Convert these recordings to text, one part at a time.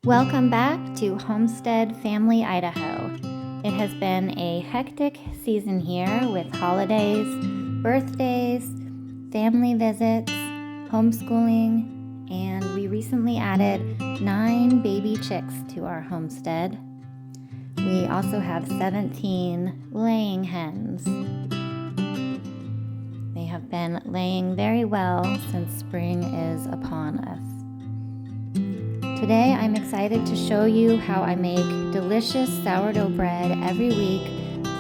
Welcome back to Homestead Family Idaho. It has been a hectic season here with holidays, birthdays, family visits, homeschooling, and we recently added 9 baby chicks to our homestead. We also have 17 laying hens. They have been laying very well since spring is upon us. Today I'm excited to show you how I make delicious sourdough bread every week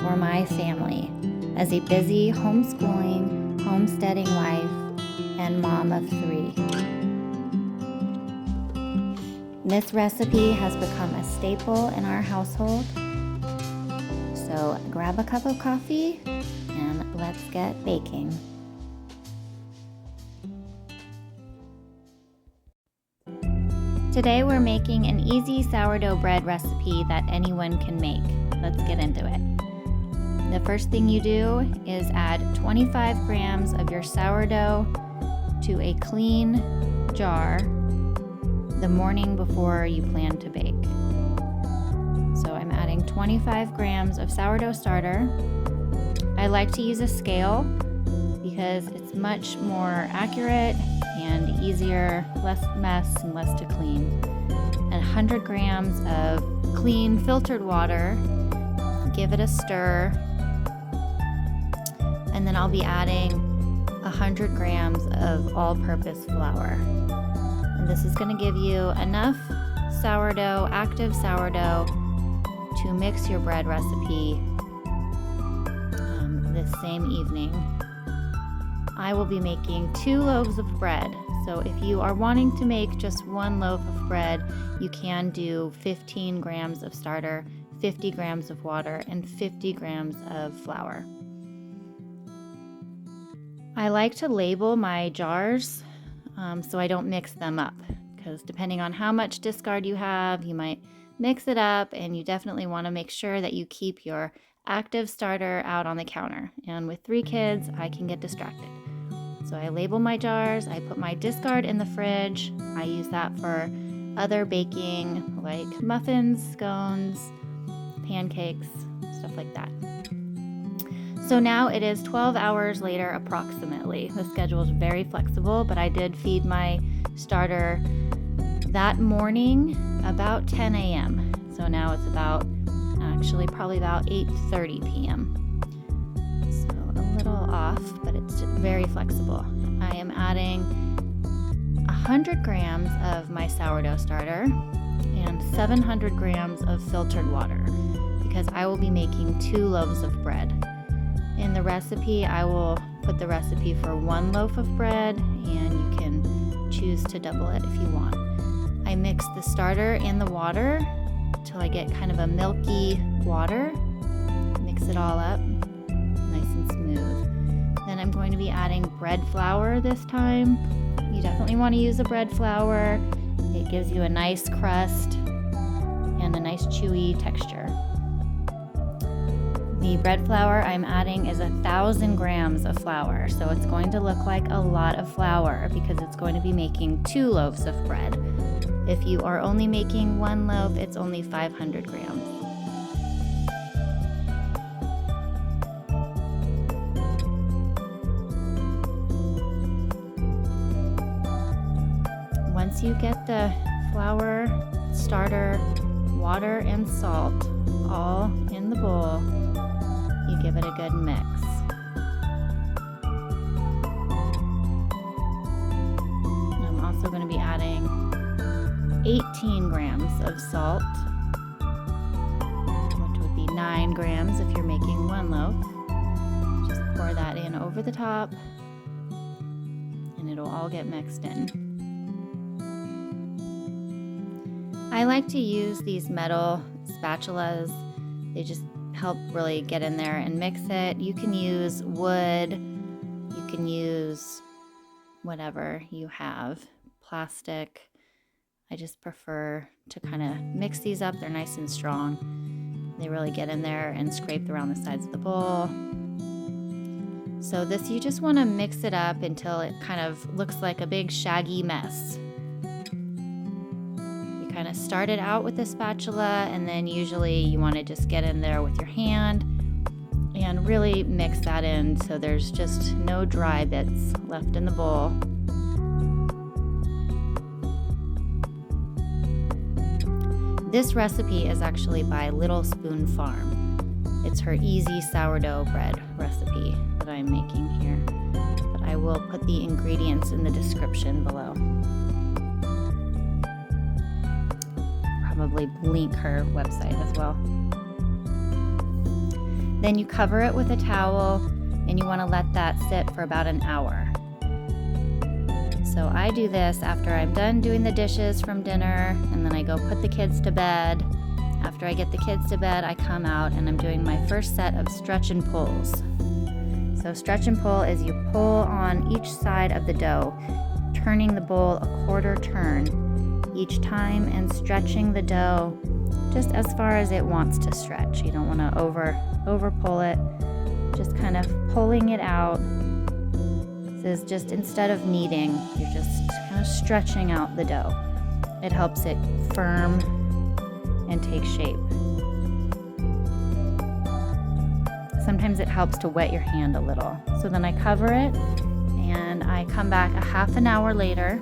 for my family as a busy homeschooling, homesteading wife and mom of 3. This recipe has become a staple in our household. So grab a cup of coffee and let's get baking. Today we're making an easy sourdough bread recipe that anyone can make. Let's get into it. The first thing you do is add 25 grams of your sourdough to a clean jar the morning before you plan to bake. So I'm adding 25 grams of sourdough starter. I like to use a scale because it's much more accurate and easier, less mess and less to clean. And 100 grams of clean filtered water. Give it a stir. And then I'll be adding 100 grams of all-purpose flour. And this is going to give you enough sourdough, active sourdough, to mix your bread recipe this same evening. I will be making 2 loaves of bread. So if you are wanting to make just 1 loaf of bread, you can do 15 grams of starter, 50 grams of water, and 50 grams of flour. I like to label my jars so I don't mix them up, because depending on how much discard you have, you might mix it up, and you definitely want to make sure that you keep your active starter out on the counter. And with 3 kids, I can get distracted. So I label my jars, I put my discard in the fridge. I use that for other baking like muffins, scones, pancakes, stuff like that. So now it is 12 hours later approximately. The schedule is very flexible, but I did feed my starter that morning about 10 a.m. So now it's probably about 8:30 p.m. So a little off, but it's very flexible. I am adding 100 grams of my sourdough starter and 700 grams of filtered water because I will be making 2 loaves of bread. In the recipe, I will put the recipe for 1 loaf of bread, and you can choose to double it if you want. I mix the starter and the water till I get kind of a milky water. Mix it all up, nice and smooth. Then I'm going to be adding bread flour this time. You definitely want to use a bread flour. It gives you a nice crust and a nice chewy texture. The bread flour I'm adding is 1,000 grams of flour, so it's going to look like a lot of flour because it's going to be making 2 loaves of bread. If you are only making 1 loaf, it's only 500 grams. Once you get the flour, starter, water, and salt all in the bowl, you give it a good mix. I'm also going to be adding 18 grams of salt, which would be 9 grams if you're making 1 loaf. Just pour that in over the top, and it'll all get mixed in. I like to use these metal spatulas. They just help really get in there and mix it. You can use wood, you can use whatever you have, plastic. I just prefer to kind of mix these up. They're nice and strong. They really get in there and scrape around the sides of the bowl. So this, you just want to mix it up until it kind of looks like a big shaggy mess. You kind of start it out with a spatula, and then usually you want to just get in there with your hand and really mix that in so there's just no dry bits left in the bowl. This recipe is actually by Little Spoon Farm. It's her easy sourdough bread recipe that I'm making here, but I will put the ingredients in the description below. Probably link her website as well. Then you cover it with a towel and you want to let that sit for about an hour. So I do this after I'm done doing the dishes from dinner, and then I go put the kids to bed. After I get the kids to bed, I come out and I'm doing my first set of stretch and pulls. So stretch and pull is you pull on each side of the dough, turning the bowl a quarter turn each time and stretching the dough just as far as it wants to stretch. You don't want to over pull it, just kind of pulling it out. This is just, instead of kneading, you're just kind of stretching out the dough. It helps it firm and take shape. Sometimes it helps to wet your hand a little. So then I cover it and I come back a half an hour later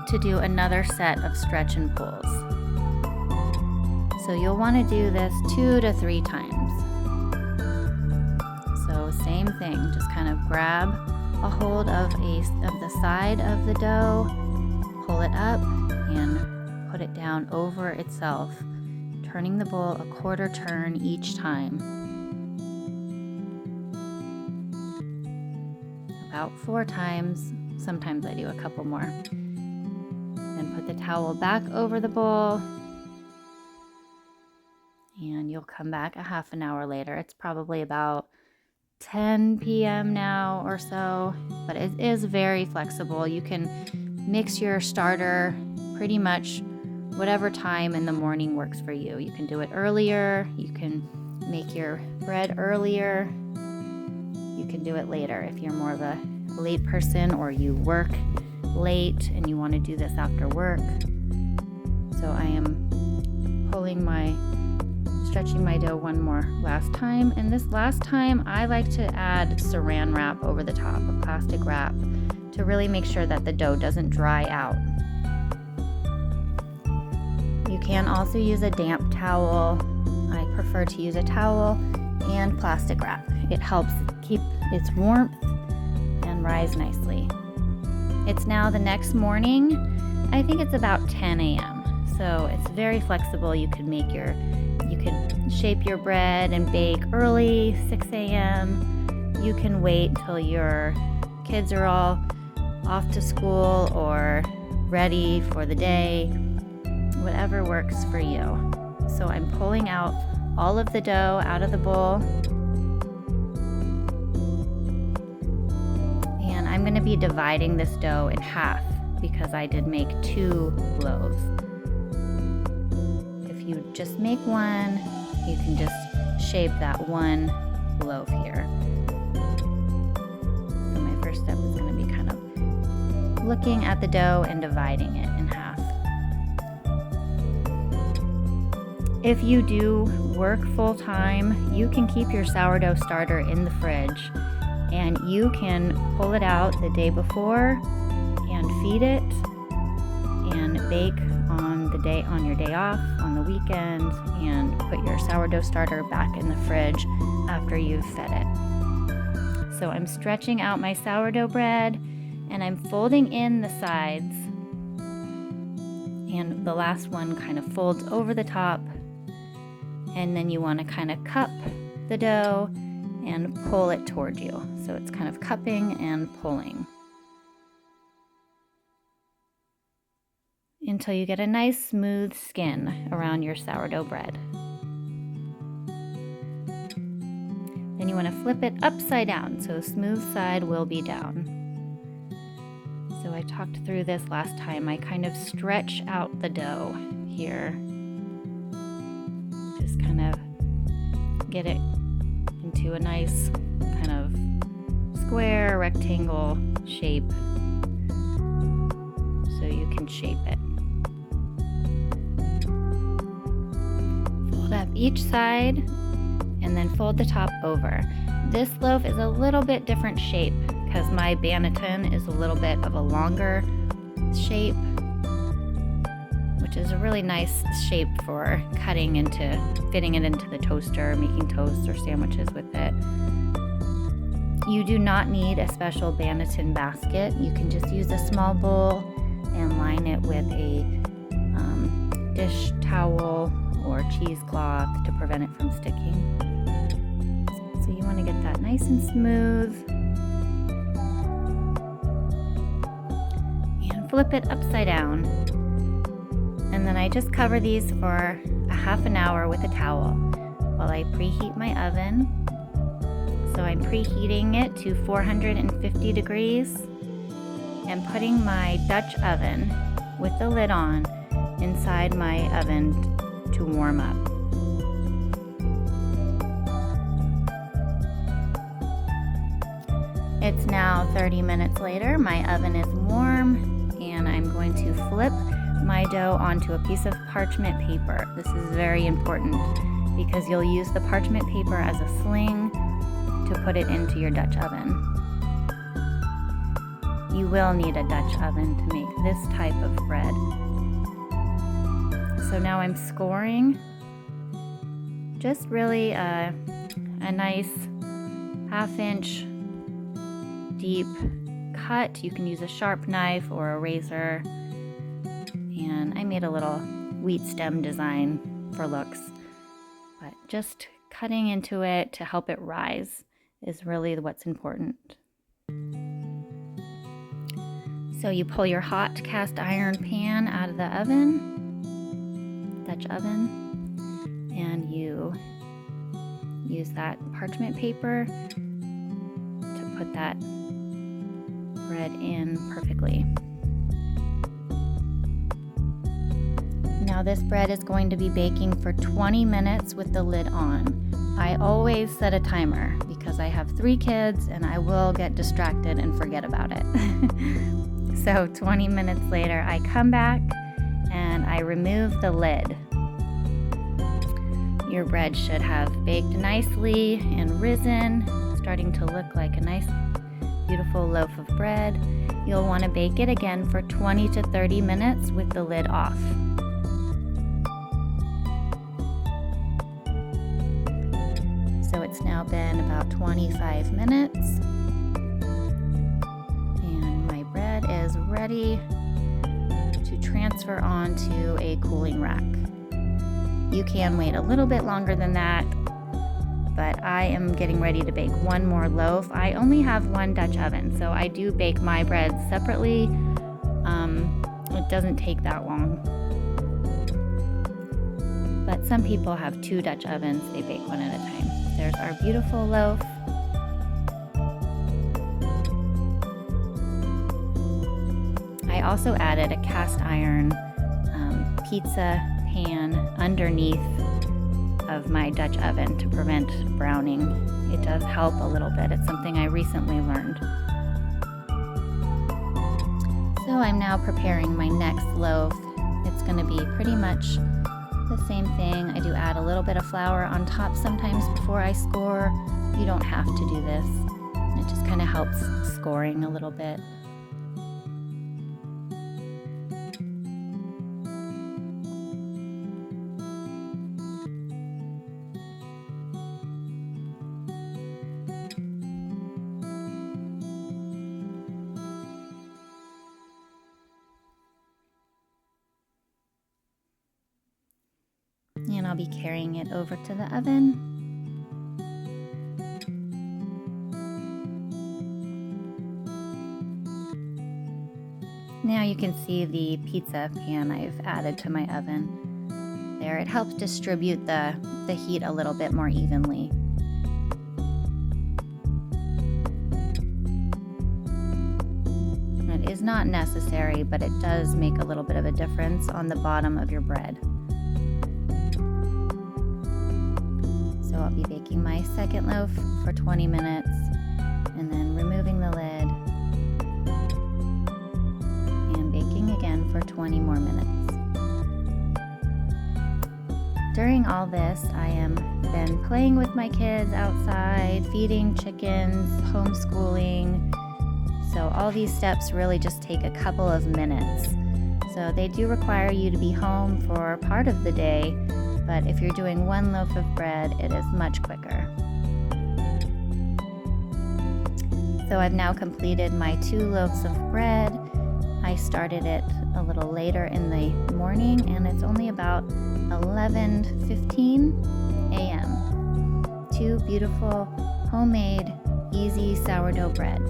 to do another set of stretch and pulls. So you'll want to do this 2 to 3 times. So same thing, just kind of grab a hold of the side of the dough, pull it up, and put it down over itself, turning the bowl a quarter turn each time. About 4 times, sometimes I do a couple more. Then put the towel back over the bowl, and you'll come back a half an hour later. It's probably about 10 p.m. now or so, but it is very flexible. You can mix your starter pretty much whatever time in the morning works for you. You can do it earlier, you can make your bread earlier, you can do it later if you're more of a late person or you work late and you want to do this after work. So I am stretching my dough one more last time, and this last time I like to add saran wrap over the top, a plastic wrap, to really make sure that the dough doesn't dry out. You can also use a damp towel. I prefer to use a towel and plastic wrap. It helps keep its warmth and rise nicely. It's now the next morning. I think it's about 10 a.m. So it's very flexible. You could shape your bread and bake early, 6 a.m. You can wait till your kids are all off to school or ready for the day, whatever works for you. So I'm pulling out all of the dough out of the bowl, and I'm going to be dividing this dough in half because I did make 2 loaves. If you just make one, you can just shape that one loaf here. So my first step is going to be kind of looking at the dough and dividing it in half. If you do work full time, you can keep your sourdough starter in the fridge and you can pull it out the day before and feed it and bake on your day off, on the weekend, and put your sourdough starter back in the fridge after you've fed it. So I'm stretching out my sourdough bread and I'm folding in the sides, and the last one kind of folds over the top, and then you want to kind of cup the dough and pull it toward you. So it's kind of cupping and pulling until you get a nice smooth skin around your sourdough bread. Then you want to flip it upside down, so smooth side will be down. So I talked through this last time. I kind of stretch out the dough here. Just kind of get it into a nice kind of square, rectangle shape so you can shape it. each side and then fold the top over. This loaf is a little bit different shape because my Bannaton is a little bit of a longer shape, which is a really nice shape for fitting it into the toaster, making toast or sandwiches with it. You do not need a special Bannaton basket. You can just use a small bowl and line it with a dish towel or cheesecloth to prevent it from sticking. So you want to get that nice and smooth. And flip it upside down. And then I just cover these for a half an hour with a towel while I preheat my oven. So I'm preheating it to 450 degrees and putting my Dutch oven with the lid on inside my oven to warm up. It's now 30 minutes later. My oven is warm and I'm going to flip my dough onto a piece of parchment paper. This is very important because you'll use the parchment paper as a sling to put it into your Dutch oven. You will need a Dutch oven to make this type of bread. So now I'm scoring just really a nice 1/2 inch deep cut. You can use a sharp knife or a razor. And I made a little wheat stem design for looks, but just cutting into it to help it rise is really what's important. So you pull your hot cast iron pan out of the oven, Dutch oven, and you use that parchment paper to put that bread in perfectly. Now this bread is going to be baking for 20 minutes with the lid on. I always set a timer because I have 3 kids and I will get distracted and forget about it. So 20 minutes later, I come back and I remove the lid. Your bread should have baked nicely and risen, starting to look like a nice, beautiful loaf of bread. You'll want to bake it again for 20 to 30 minutes with the lid off. So it's now been about 25 minutes and my bread is ready to transfer onto a cooling rack. You can wait a little bit longer than that, but I am getting ready to bake one more loaf. I only have one Dutch oven, so I do bake my bread separately. It doesn't take that long. But some people have 2 Dutch ovens, they bake one at a time. There's our beautiful loaf. I also added a cast iron pizza pan underneath of my Dutch oven to prevent browning. It does help a little bit. It's something I recently learned. So I'm now preparing my next loaf. It's going to be pretty much the same thing. I do add a little bit of flour on top sometimes before I score. You don't have to do this. It just kind of helps scoring a little bit. And I'll be carrying it over to the oven. Now you can see the pizza pan I've added to my oven. There, it helps distribute the heat a little bit more evenly. It is not necessary, but it does make a little bit of a difference on the bottom of your bread. So I'll be baking my second loaf for 20 minutes and then removing the lid and baking again for 20 more minutes. During all this, I am then playing with my kids outside, feeding chickens, homeschooling. So all these steps really just take a couple of minutes. So they do require you to be home for part of the day, but if you're doing one loaf of bread, it is much quicker. So I've now completed my 2 loaves of bread. I started it a little later in the morning, and it's only about 11:15 a.m. 2 beautiful, homemade, easy sourdough bread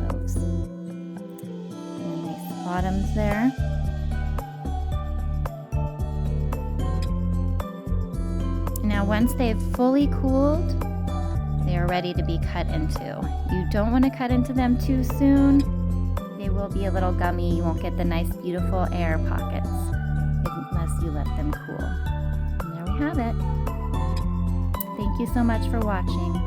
loaves. And nice bottoms there. Now once they've fully cooled, they are ready to be cut into. You don't want to cut into them too soon. They will be a little gummy. You won't get the nice, beautiful air pockets unless you let them cool. And there we have it. Thank you so much for watching.